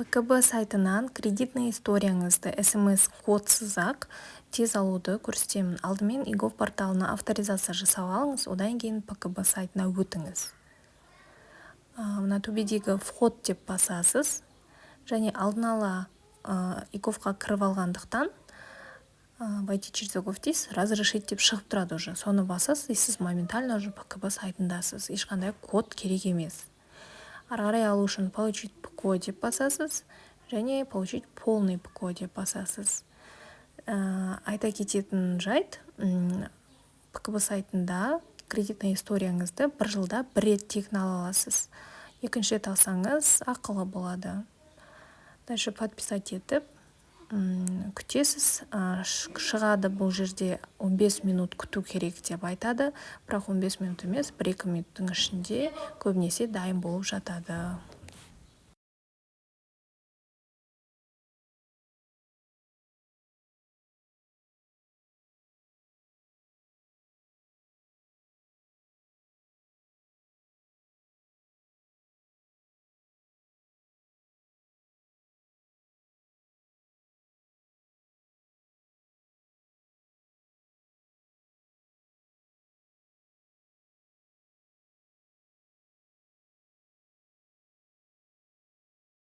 ПКБ сайтынан кредитный историяңызды SMS-кодсыз-ақ тез алуды көрсетемін. Алдымен егов порталына авторизация жасап алыңыз, одан кейін ПКБ сайтына өтіңіз. Мына төбедегі вход деп басасыз, және алдын ала еговқа кіріп алғандықтан войти через егов дейсіз, разрешить деп шығып тұрады уже. Соны басасыз, и сіз моментально уже ПКБ сайтындасыз. Ешқандай код керек емес. Ары қарай алу үшін получить ПКО деп басасыз, және получить полный ПКО деп басасыз. Айта кететін жайт, ПКБ сайтында кредитный историяңызды бір жылда бір рет тегін ала аласыз. Екінші рет алсаңыз ақылы болады. Дальше подписать етіп күтесіз. Шығады бұл жерде 15 минут күту керек деп айтады, бірақ 15 минут емес, 1-2 минуттың ішінде көбінесе дайын болып жатады.